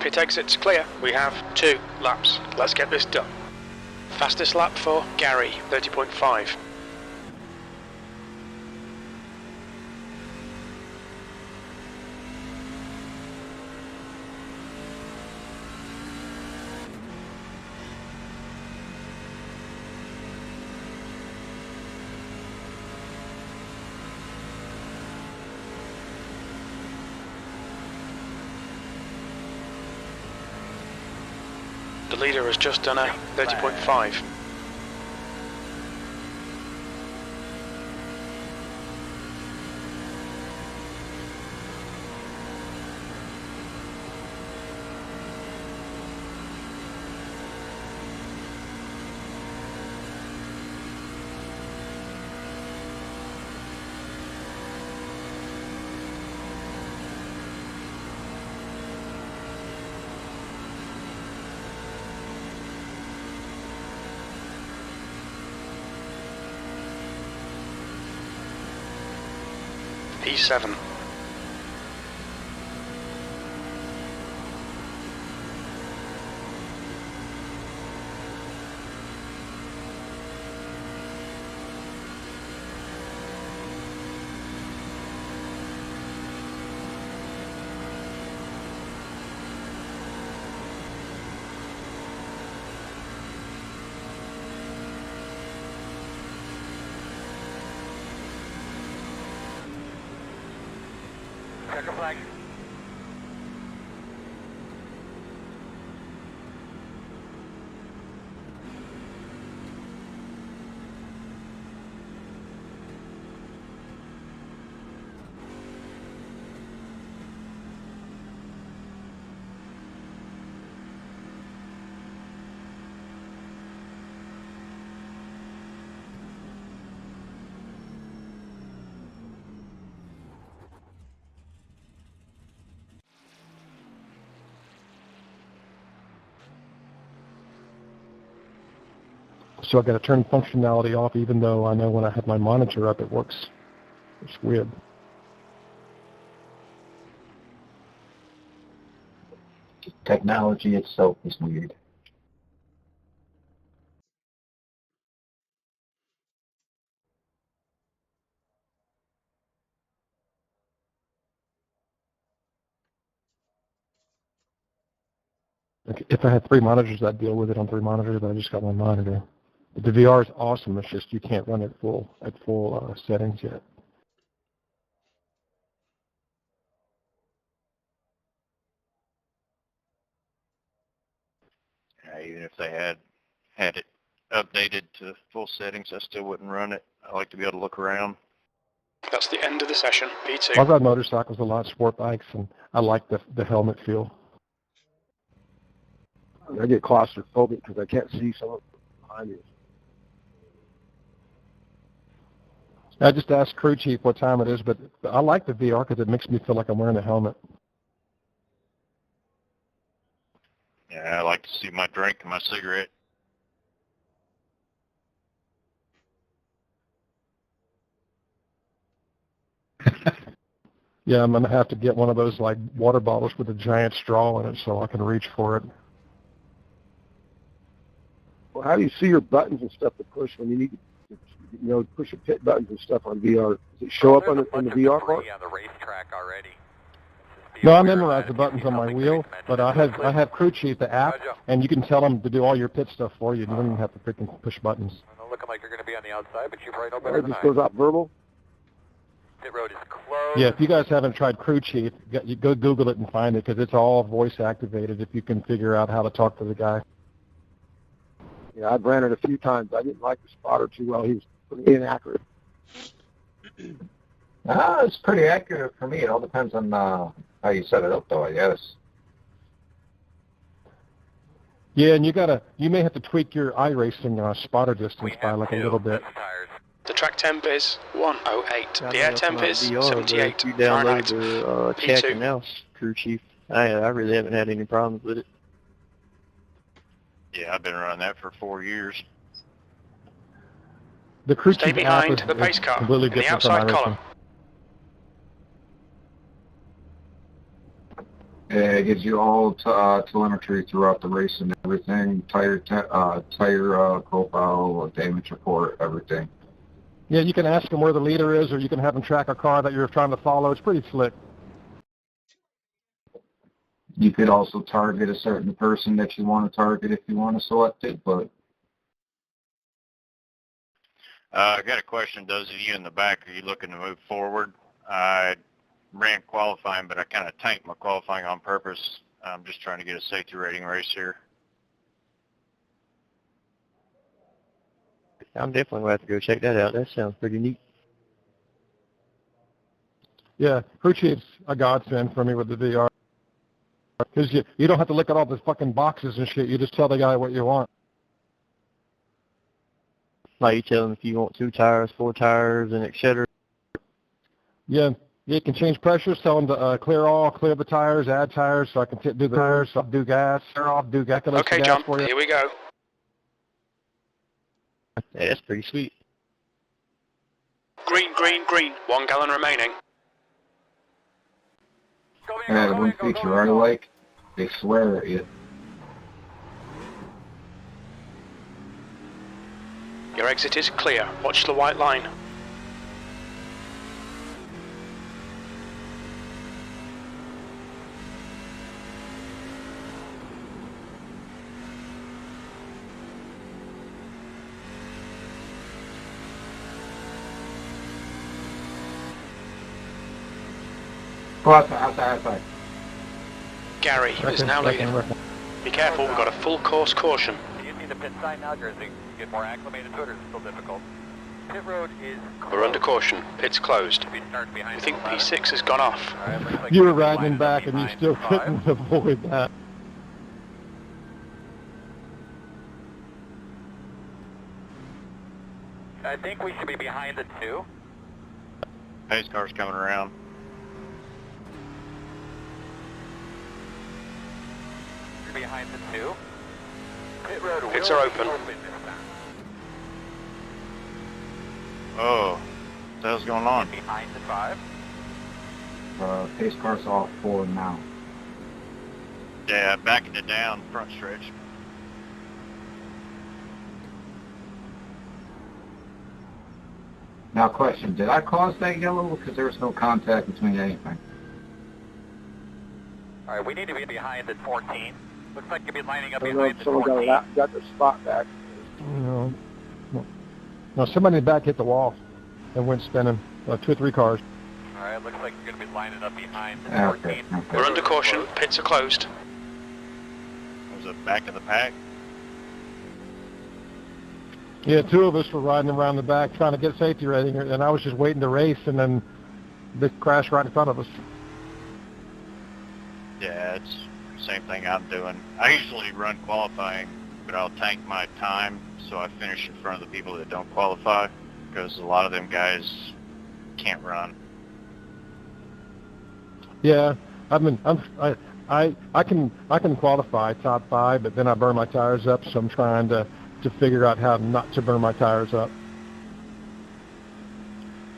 Pit exit's clear. We have 2 laps. Let's get this done. Fastest lap for Gary, 30.5. The leader has just done a 30.5. P7. Checker flag. So I got to turn functionality off, even though I know when I have my monitor up, it works. It's weird. Technology itself is weird. If I had 3 monitors, I'd deal with it on 3 monitors, but I just got 1 monitor. But the VR is awesome. It's just you can't run it at full settings yet. Even if they had it updated to full settings, I still wouldn't run it. I like to be able to look around. That's the end of the session. P2. I ride motorcycles a lot, sport bikes, and I like the helmet feel. I get claustrophobic because I can't see someone behind me. I just asked crew chief what time it is, but I like the VR because it makes me feel like I'm wearing a helmet. Yeah, I like to see my drink and my cigarette. Yeah, I'm going to have to get one of those like water bottles with a giant straw in it so I can reach for it. Well, how do you see your buttons and stuff to push when you need to, push your pit buttons and stuff on VR? Does it show up on the VR part? On the racetrack already. No, I memorize the buttons on my wheel, but I have Crew Chief, the app, and you can tell them to do all your pit stuff for you. You don't even have to freaking push buttons. Looking like you're going to be on the outside, but you probably know better than I. It just goes out verbal? Pit road is closed. Yeah, if you guys haven't tried Crew Chief, you go Google it and find it, because it's all voice activated if you can figure out how to talk to the guy. Yeah, I've ran it a few times. I didn't like the spotter too well. He was pretty inaccurate. It's pretty accurate for me. It all depends on how you set it up, though, I guess. Yeah, and you may have to tweak your Iracing spotter distance by like a little bit. The track temp is 108. I The air temp is 78 If you Fahrenheit. download the check P2. and else, Crew Chief, I really haven't had any problems with it. Yeah, I've been running that for 4 years. The Crew Stay Chief behind app the pace is car completely in the different from outside Iracing. column. Yeah, It gives you all telemetry throughout the race and everything, tire profile, damage report, everything. Yeah, you can ask them where the leader is, or you can have them track a car that you're trying to follow. It's pretty slick. You could also target a certain person that you want to target if you want to select it, but I got a question. Those of you in the back, are you looking to move forward? I ran qualifying, but I kind of tanked my qualifying on purpose. I'm just trying to get a safety rating race here. I'm definitely going to have to go check that out. That sounds pretty neat. Yeah, crew chief's a godsend for me with the VR. Because you don't have to look at all the fucking boxes and shit. You just tell the guy what you want. Like you tell them if you want 2 tires, 4 tires, and et cetera. Yeah, you can change pressures. Tell them to clear the tires, add tires, so I can do the tires, so I'll do gas, clear off, do gas. Okay, John, here we go. Yeah, that's pretty sweet. Green, green, green. 1 gallon remaining. the one feature I like, they swear at you. Your exit is clear. Watch the white line. Go outside. Gary is now leading. Be careful, we've got a full course caution. Do you see the pit sign now, Jersey? Get more acclimated to it, or is it still difficult? Pit road is closed. We're under caution. Pit's closed. We start behind We think the ladder. P6 has gone off. All right, looks like You were we're riding lining back up and you behind still 5. couldn't avoid that. I think we should be behind the 2. Pace car's coming around. You're behind the 2. Pit road will Pits are open. be this time. Oh, what the hell's going on? Behind the 5. Pace car's off 4 now. Yeah, backing it down, front stretch. Now question, did I cause that yellow? Because there was no contact between anything. All right, we need to be behind at 14. Looks like you'll be lining up I don't know behind if the someone 14. got their spot back. No, somebody in the back hit the wall and went spinning. 2 or 3 cars. All right, looks like you're going to be lining up behind the Okay, 14. We're under caution. Pits are closed. Was it back of the pack? Yeah, 2 of us were riding around the back trying to get safety rating, and I was just waiting to race, and then the crash right in front of us. Yeah, it's the same thing I'm doing. I usually run qualifying, but I'll tank my time so I finish in front of the people that don't qualify, because a lot of them guys can't run. Yeah, I can qualify top 5, but then I burn my tires up, so I'm trying to figure out how not to burn my tires up.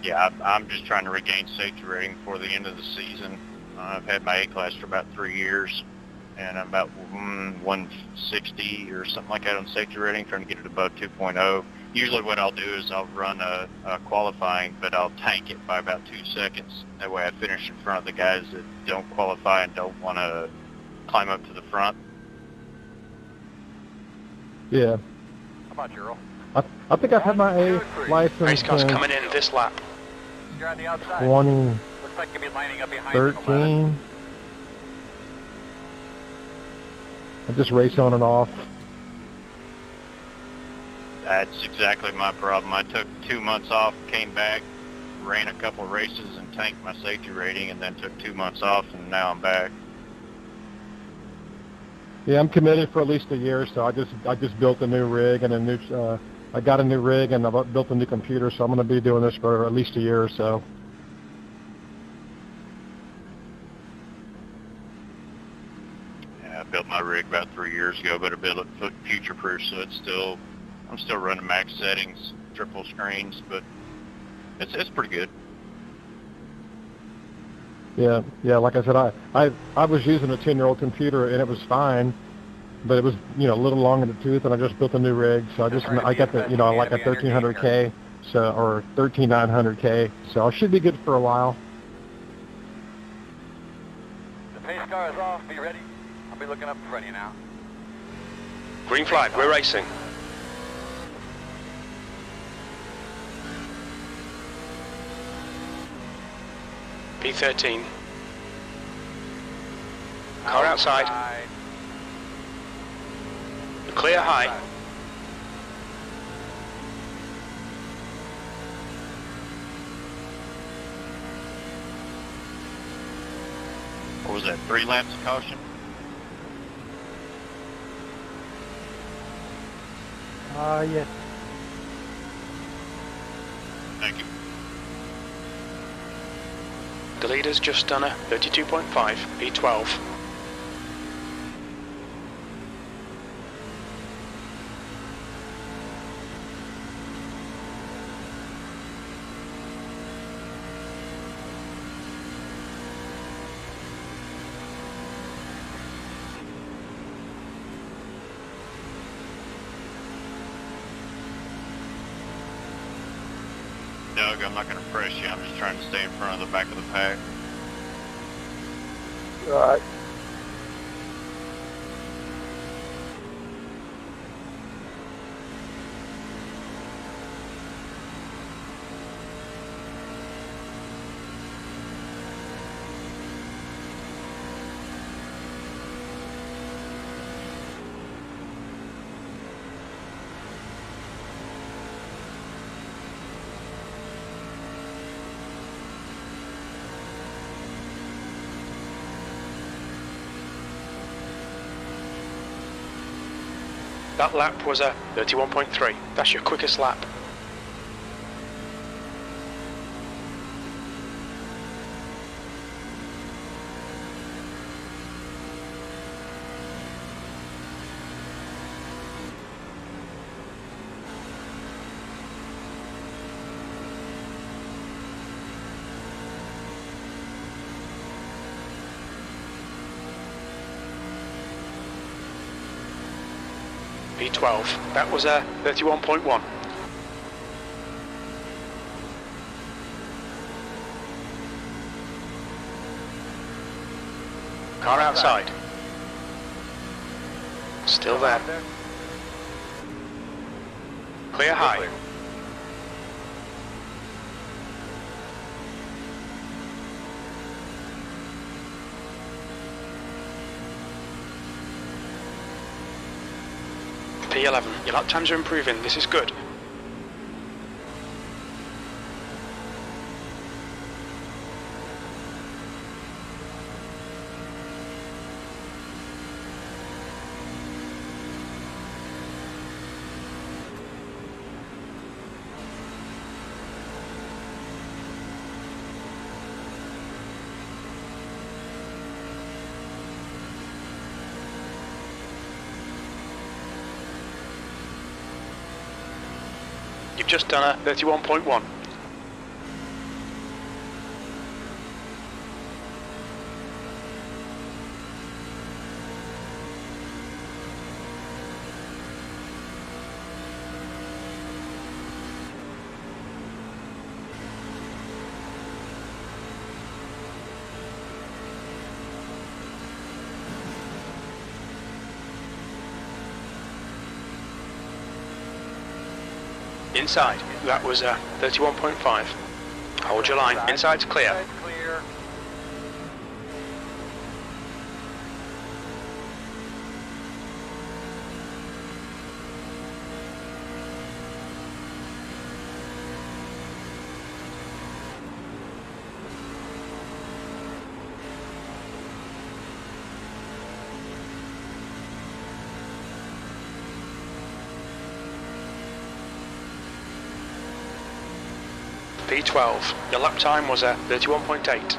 Yeah, I'm just trying to regain safety rating before the end of the season. I've had my A-class for about 3 years, and I'm about 160 or something like that on safety rating, trying to get it above 2.0. Usually what I'll do is I'll run a qualifying, but I'll tank it by about 2 seconds. That way I finish in front of the guys that don't qualify and don't want to climb up to the front. Yeah. Come on, Gerald. I think I've had my A license Race car's in coming in this lap. You're on the outside. 2013. Looks like you'll be lining up behind the ladder. I just race on and off. That's exactly my problem. I took 2 months off, came back, ran a couple of races and tanked my safety rating, and then took 2 months off, and now I'm back. Yeah, I'm committed for at least a year, so I just built a new rig and a new I got a new rig and I built a new computer, so I'm going to be doing this for at least a year or so. Yeah, I built my rig about 3 years ago, but I built it future-proof, so I'm still running max settings, triple screens, but it's pretty good. Yeah. Like I said, I was using a 10-year-old computer and it was fine, but it was a little long in the tooth, and I just built a new rig, so I got the like a 1300K, or 13900K, so I should be good for a while. The pace car is off. Be ready. I'll be looking up in front of you now. Green flag, we're racing. P13. Car outside. Clear high. What was that, 3 laps of caution? Yes. Thank you. The leader's just done a 32.5, P12. Doug, I'm not going to press you. I'm just trying to stay in front of the back of the pack. All right. That lap was a 31.3. That's your quickest lap. P12. That was a 31.1. Car outside. Still there. Clear high. P11. Your lap times are improving. This is good. You've just done a 31.1. Inside, that was a 31.5. Hold your line, inside's clear. Clear. P12, your lap time was a 31.8.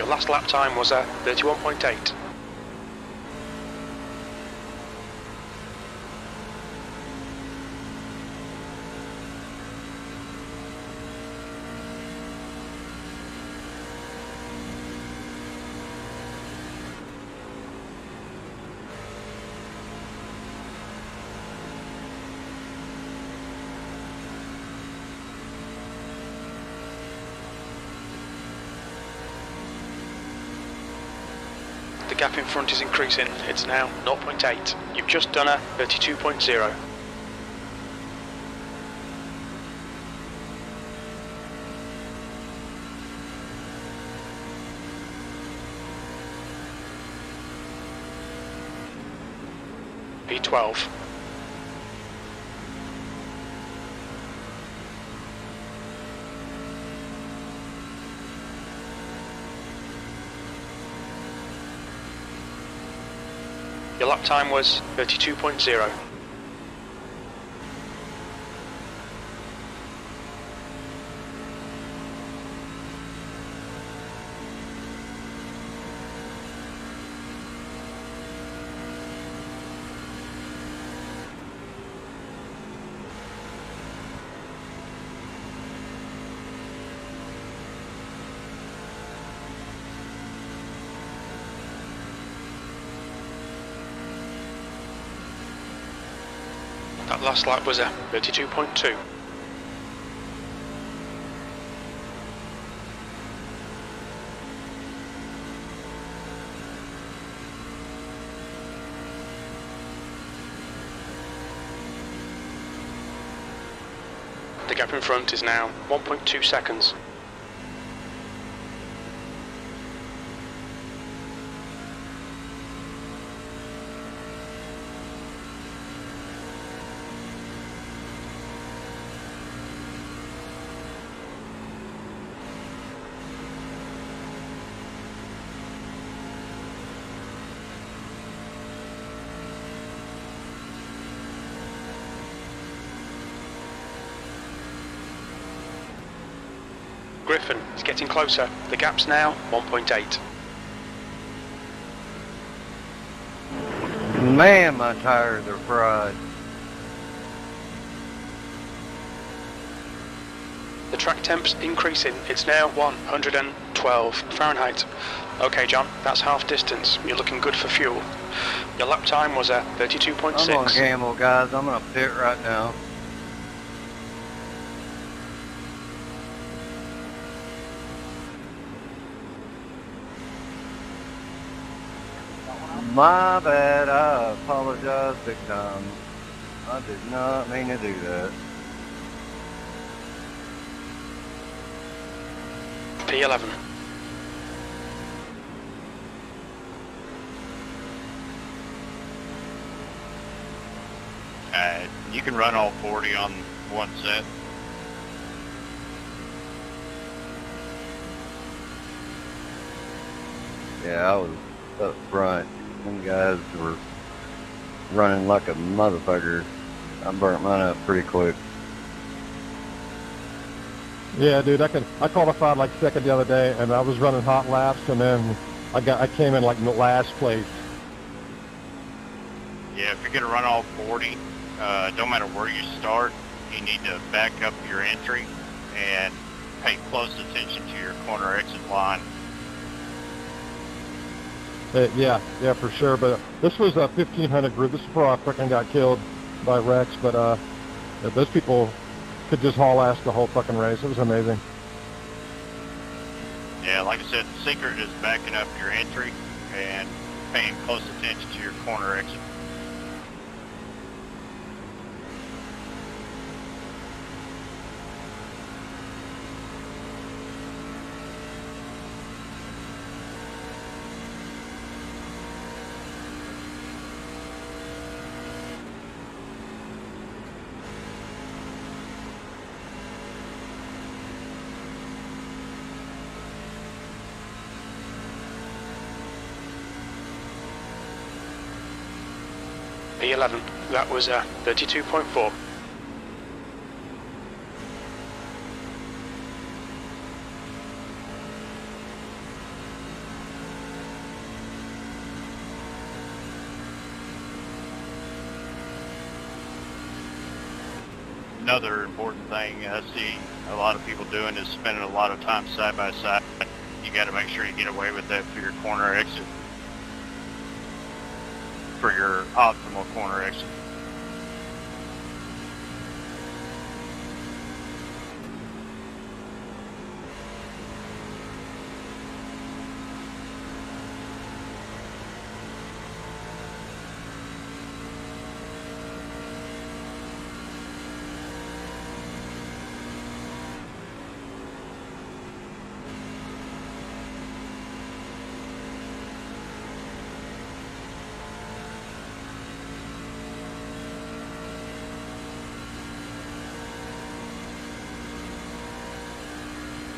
Your last lap time was 31.8. The gap in front is increasing. It's now 0.8. You've just done a 32.0. P12. Your lap time was 32.0. That last lap was a 32.2. The gap in front is now 1.2 seconds. Griffin is getting closer. The gap's now 1.8. Man, my tires are fried. The track temp's increasing. It's now 112 Fahrenheit. Okay, John, that's half distance. You're looking good for fuel. Your lap time was a 32.6. I'm on camel, guys. I'm gonna pit right now. My bad, I apologize big time. I did not mean to do that. P11. You can run all 40 on one set. Yeah, I was up front. Them guys were running like a motherfucker. I burnt mine up pretty quick. Yeah, dude, I qualified like second the other day, and I was running hot laps, and then I came in like in the last place. Yeah, if you're going to run all 40, don't matter where you start, you need to back up your entry and pay close attention to your corner exit line. Yeah, for sure. But this was a 1500 group. This is before I freaking got killed by Rex. But those people could just haul ass the whole fucking race. It was amazing. Yeah, like I said, the secret is backing up your entry and paying close attention to your corner exit. P11. That was 32.4. another important thing I see a lot of people doing is spending a lot of time side by side. You got to make sure you get away with that for your corner exit, for your optimal corner exit.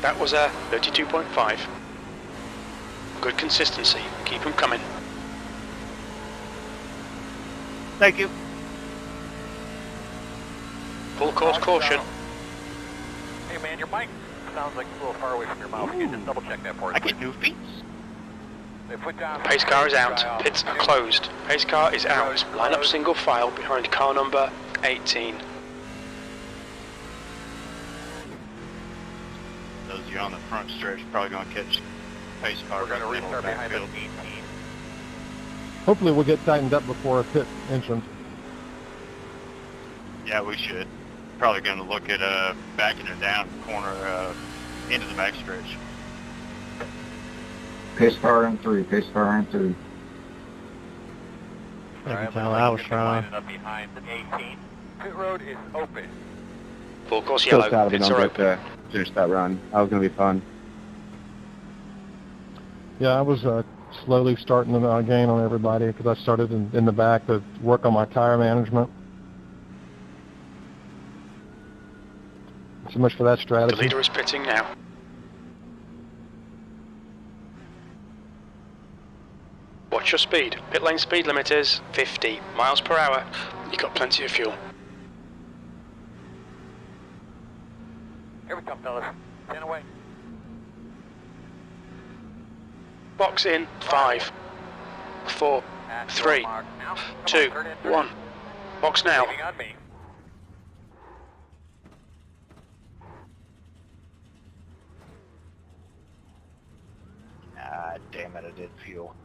That was a 32.5. Good consistency. Keep them coming. Thank you. Full course caution. Hey man, your mic sounds like it's a little far away from your mouth. Can you just double check that for us? I get new feet. They put down. Pace car is out. Pits are closed. Pace car is out. Line up single file behind car number 18. Those of you on the front stretch probably going to catch pace car. We're going to right in the restart behind backfield. us 18. Hopefully we'll get tightened up before a pit entrance. Yeah, we should. Probably going to look at backing it down corner into the backstretch. Pace car in 3, pace car in 3. I can tell I was trying. Up behind 18. Pit road is open. Full course Still yellow. sad we Pits don't are get open. to finish that run. That was going to be fun. Yeah, I was slowly starting to gain on everybody because I started in the back to work on my tire management. So much for that The strategy. leader is pitting now. Watch your speed. Pit lane speed limit is 50 miles per hour. You've got plenty of fuel. Here we come, fellas. 10 away. Box in 5, 4, 3, 2, 1. Box now. Leaving on me. Ah, damn it, I did fuel.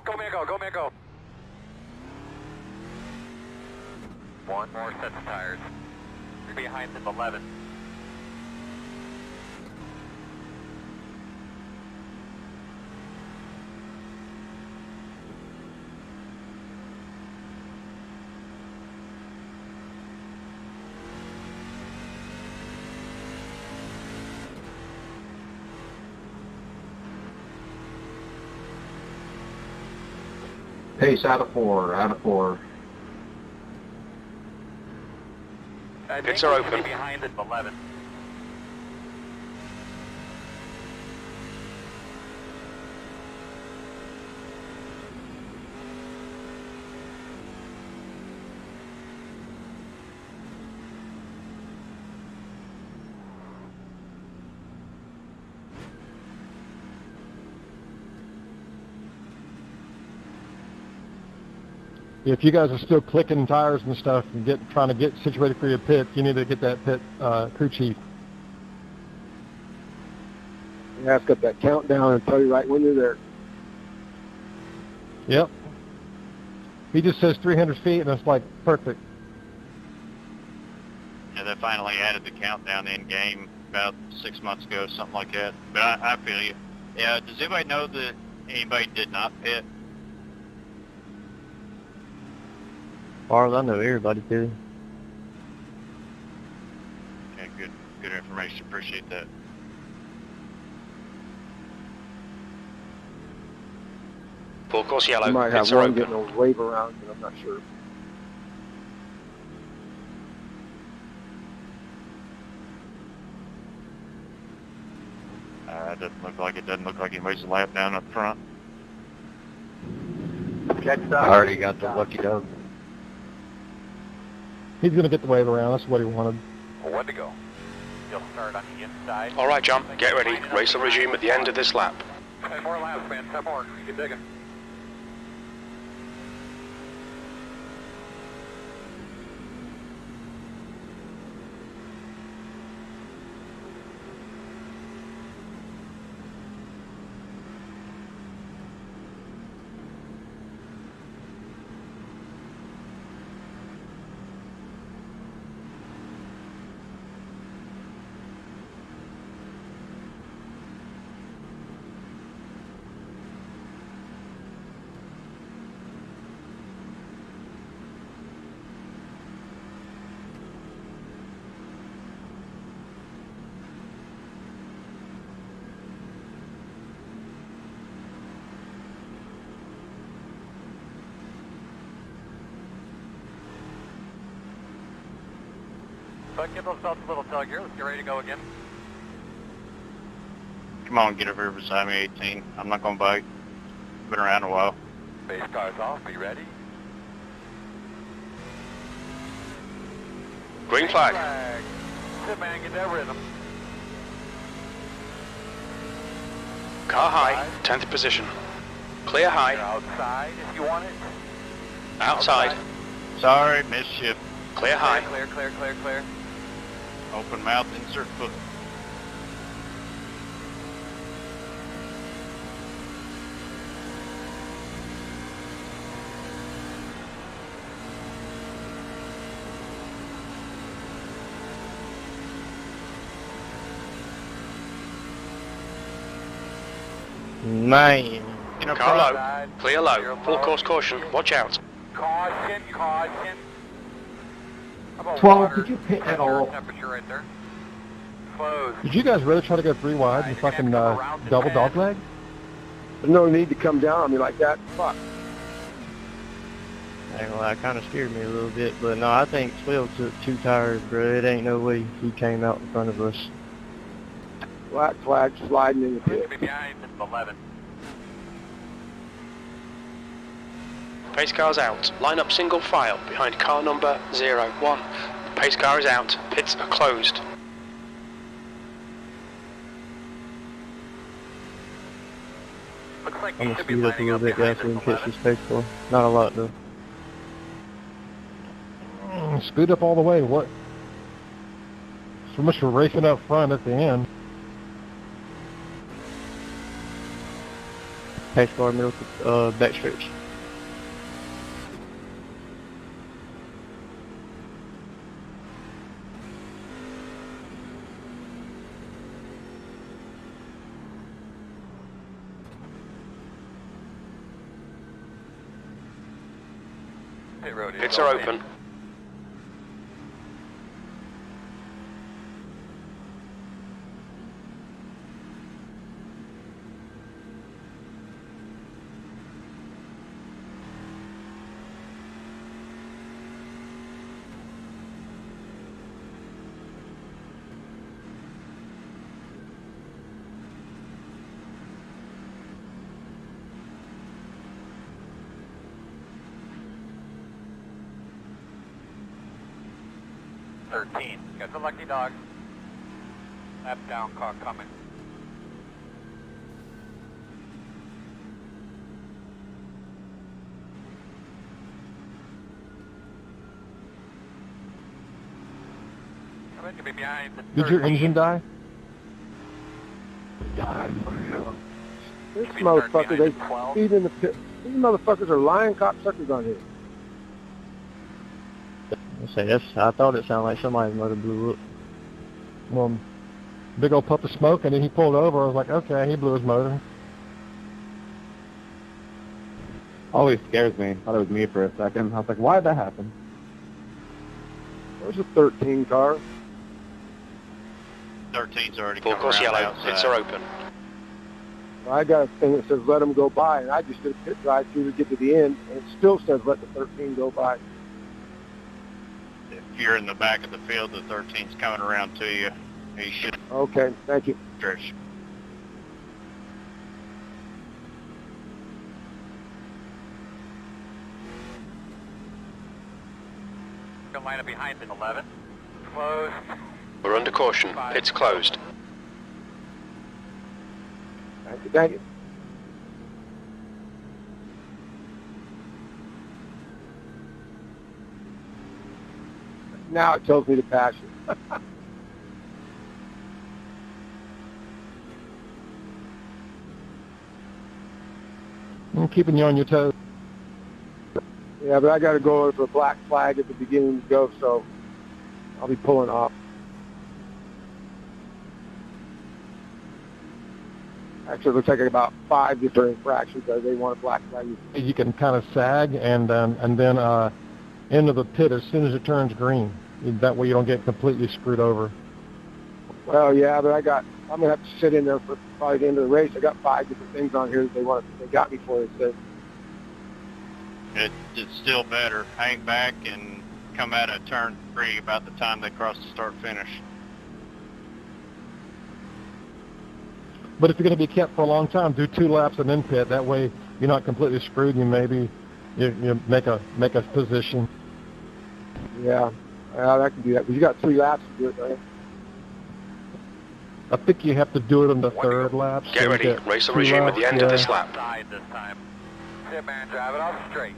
Go, man, go. Go, man, go. One more set of tires. You're behind them 11. Pace out of 4, out of 4. Pits are open. Behind them 11. If you guys are still clicking tires and stuff and trying to get situated for your pit, you need to get that pit crew chief. Yeah, it's got that countdown and tell you right when you're there. Yep. He just says 300 feet, and it's like perfect. Yeah, they finally added the countdown in game about 6 months ago, something like that. But I feel you. Yeah, does anybody know that anybody did not pit? As far as I know, everybody did. Okay, good information. Appreciate that. Full course yellow. You might have Pits are one open. getting a wave around, but I'm not sure. It doesn't look like it. Doesn't look like anybody's a lap down up front. I already got the lucky dog. He's going to get the wave around. That's what he wanted. One to go. You'll start on the inside. All right, John, get ready. Race will resume at the end of this lap. 10 more laps, man. 10 more. Keep digging. But give those belts a little tug here. Let's get ready to go again. Come on, get over here beside me, 18. I'm not going to bite. Been around a while. Base cars off. Be ready. Green flag. Sit, man. Get that rhythm. Car high, 10th position. Clear You're high. outside if you want it. Outside. Sorry, missed shift. Clear high. Clear, clear, clear, clear. Open mouth, insert foot. Man. Car low. Clear low. Full course caution. Watch out. Caution, caution. About 12, water did you pit at all? Temperature right there. Close. Did you guys really try to go 3 wide and fucking double dog leg? There's no need to come down on me like that. Fuck. I ain't gonna lie, it kind of scared me a little bit, but no, I think 12 took 2 tires, bro. It ain't no way he came out in front of us. Black flag sliding in the pit. Be behind 11. Pace car's out. Line up single file behind car number 01. The pace car is out. Pits are closed. Looks like I'm you gonna should be speed up a lining little up bit, guys, behind so we this can catch 11. this pace for. Not a lot, though. Speed up all the way. What? So much for racing up front at the end. Pace car, middle, back stretch. Pit road is Pits are open. Got the lucky dog. Lap down car coming. Coming to be behind. Did your engine die? This motherfucker, they speed in the pit. These motherfuckers are lying cocksuckers on here. I thought it sounded like somebody's motor blew up. Well, big old puff of smoke, and then he pulled over. I was like, okay, he blew his motor. Always scares me. I thought it was me for a second. I was like, why did that happen? There's a 13 car. 13's already Full come course around yellow. outside. Pits are open. I got a thing that says let them go by, and I just did a pit drive through to get to the end, and it still says let the 13 go by. If you're in the back of the field, the 13's coming around to you. He should Okay, thank you. stretch. Gonna line up behind in 11. Close. We're under caution. Pits closed. Thank you, thank you. Now it tells me to pass you. I'm keeping you on your toes. Yeah, but I got to go over for a black flag at the beginning to go, so I'll be pulling off. Actually, it looks like about 5 different infractions that they want a black flag. You can kind of sag and then into the pit as soon as it turns green. That way you don't get completely screwed over. Well, yeah, but I'm gonna have to sit in there for probably the end of the race. I got 5 different things on here that they got me for. It says It's still better. Hang back and come out of turn 3 about the time they cross the start finish. But if you're going to be kept for a long time, do 2 laps and then pit. That way you're not completely screwed. You maybe you make a position. Yeah, I can do that. But you got 3 laps to do it, right? I think you have to do it on the 3rd lap. Get so ready. Race will resume at the end of this lap. Outside this time. Sit, man, drive it off straight.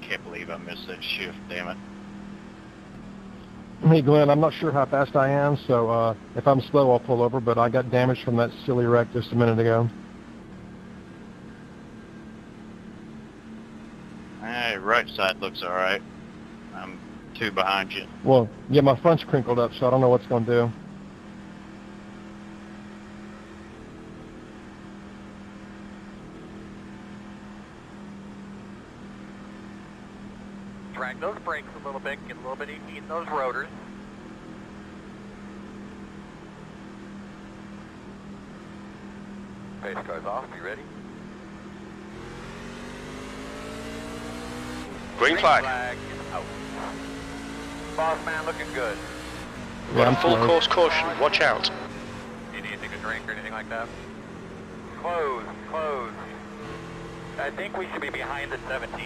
Can't believe I missed that shift, damn it. Hey, Glenn, I'm not sure how fast I am, so if I'm slow, I'll pull over, but I got damaged from that silly wreck just a minute ago. Hey, right side looks all right. I'm 2 behind you. Well, yeah, my front's crinkled up, so I don't know what's going to do. Drag those brakes a little bit, get a little bit of heat in those rotors. Pace car's off, be ready. Green flag. Is out. Boss man looking good. Yeah, I'm Full slow. course caution. Watch out. You need anything to drink or anything like that? Close, close. I think we should be behind the 17.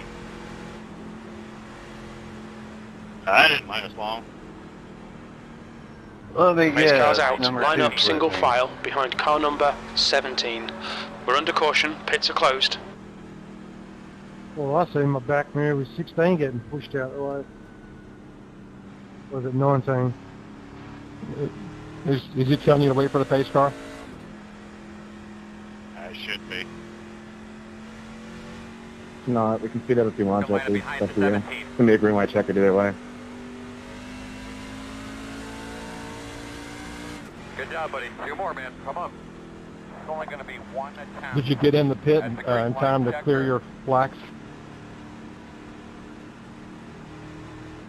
I didn't last long. Let me Race get car's out. number Line 2, up single please. file behind car number 17. We're under caution. Pits are closed. Well, I see my back mirror was 16 getting pushed out the way. Was it 19? Is he telling you to wait for the pace car? I should be. No, we can see that if you want, Come line up Jesse. behind That's the for you. 17. It's going to be a green white checker either way. Good job, buddy. 2 more, man. Come on. It's only going to be 1 attempt. Did you get in the pit That's a green in time to white clear checker. your flax?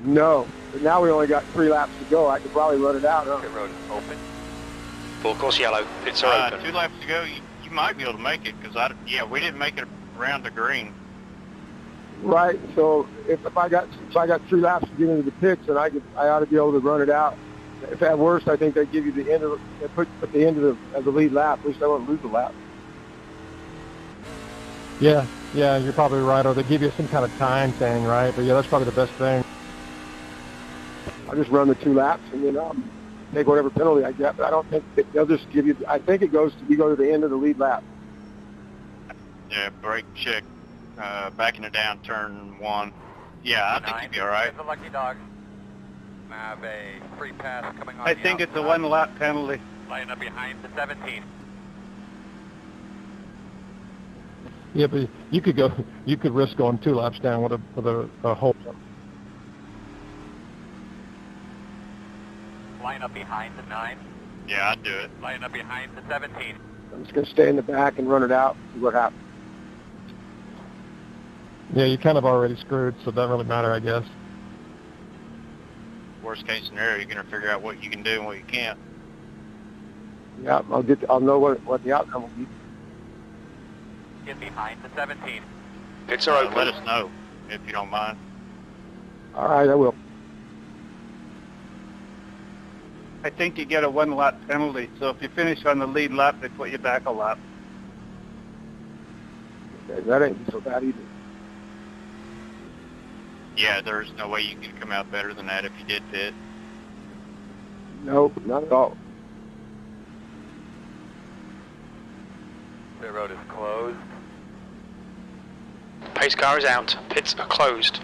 No, but now we only got 3 laps to go. I could probably run it out, huh? Pit road is open. Full course yellow. Pits are open. 2 laps to go, you might be able to make it, because we didn't make it around the green. Right. So if I got 3 laps to get into the pits, then I ought to be able to run it out. If at worst, I think they give you the end of they put at the end of the lead lap. At least I won't lose the lap. Yeah, you're probably right. Or they give you some kind of time thing, right? But yeah, that's probably the best thing. I'll just run the 2 laps and then take whatever penalty I get. But I don't think they'll just give you. I think it goes to you go to the end of the lead lap. Yeah, brake check, backing it down, turn 1. Yeah, I think you'd be all right. The lucky dog. Have a free pass coming on I the think it's a outside. 1 lap penalty. Line up behind the 17. Yeah, but you could risk going 2 laps down with a hole. Line up behind the 9. Yeah, I'd do it. Line up behind the 17. I'm just going to stay in the back and run it out. See what happens. Yeah, you're kind of already screwed, so it doesn't really matter, I guess. Worst case scenario, you're going to figure out what you can do and what you can't. Yeah, I'll know what the outcome will be. Get behind the 17. Pits are open. Let us know, if you don't mind. All right, I will. I think you get a 1 lap penalty. So if you finish on the lead lap, they put you back a lap. Okay, that ain't so bad either. Yeah, there's no way you could come out better than that if you did pit. Nope, not at all. The road is closed. Pace car is out. Pits are closed.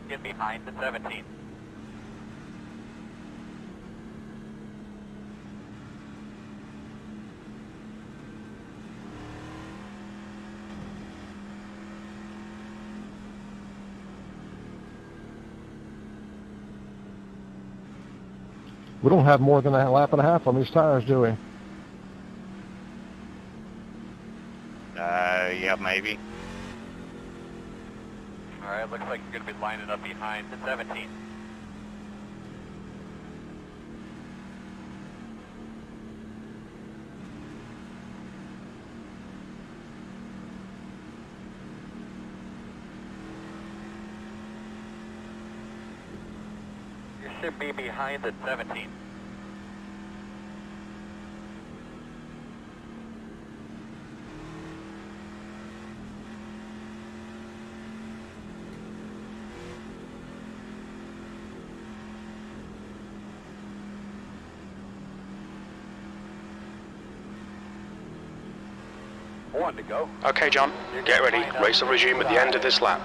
Get behind the 17. We don't have more than a lap and a half on these tires, do we? Yeah, maybe. All right, looks like you're going to be lining up behind the 17. You should be behind the 17. One to go. Okay, John, get ready. Race will resume at the end of this lap.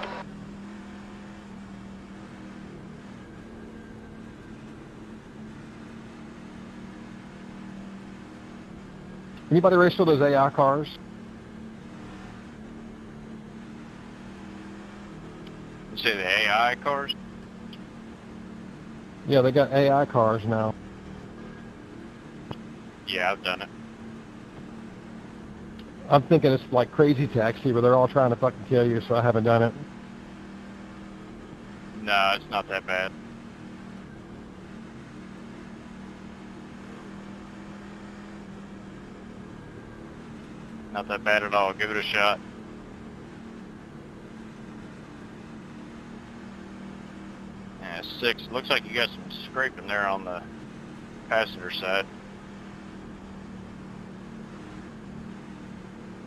Anybody race with those AI cars? You say the AI cars? Yeah, they got AI cars now. Yeah, I've done it. I'm thinking it's like Crazy Taxi, where they're all trying to fucking kill you, so I haven't done it. No, it's not that bad. Not that bad at all. Give it a shot. Yeah, 6. Looks like you got some scraping there on the passenger side.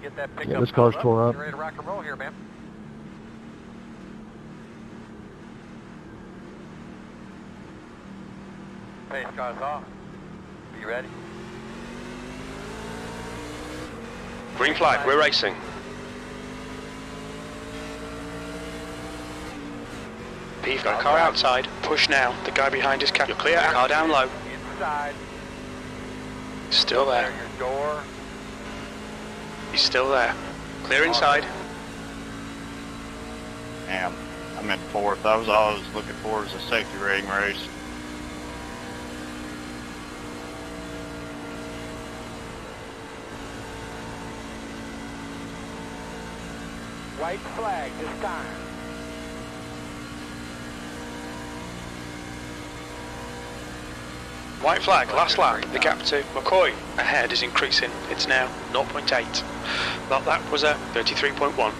Get that pickup. Yeah, this car's tore up. You're ready to rock and roll here, man. Pace car's off. Be ready. Green flag, we're racing. P5, car outside. Push now. The guy behind is cap. You're clear. Car down low. Inside. Still there. Your door. He's still there. Clear inside. Damn, I'm in 4th. That was all I was looking for, was a safety rating race. White flag this time. White flag, last lap. The gap to McCoy ahead is increasing. It's now 0.8. That lap was at 33.1.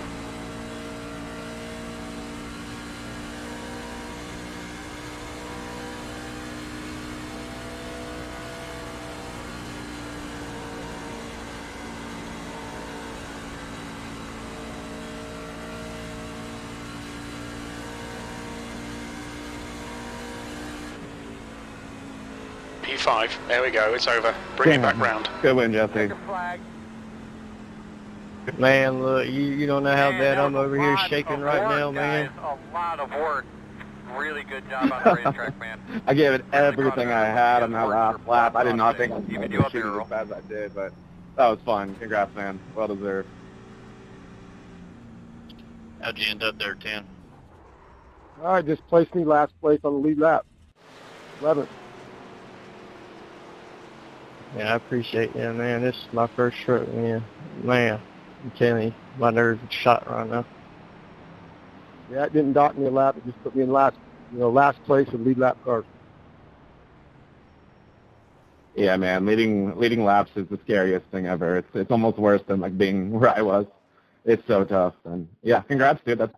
P5, there we go, it's over. Bring it back round. Good win, Jesse. Man, look, you don't know how bad I'm over here shaking right now, man. A lot of work. Really good job on the racetrack, man. I gave it everything I had on that last lap. I did not think I was Even going you to up shoot there, it Earl. as bad as I did, but that was fun. Congrats, man. Well deserved. How'd you end up there, 10? All right, just placed me last place on the lead lap. 11th. Yeah, I appreciate that, man. This is my first truck, man. Man, I'm telling you, my nerves are shot right now. Yeah, it didn't dock me a lap. It just put me in last place with lead lap cars. Yeah, man. Leading laps is the scariest thing ever. It's almost worse than like being where I was. It's so tough. And yeah, congrats, dude. That's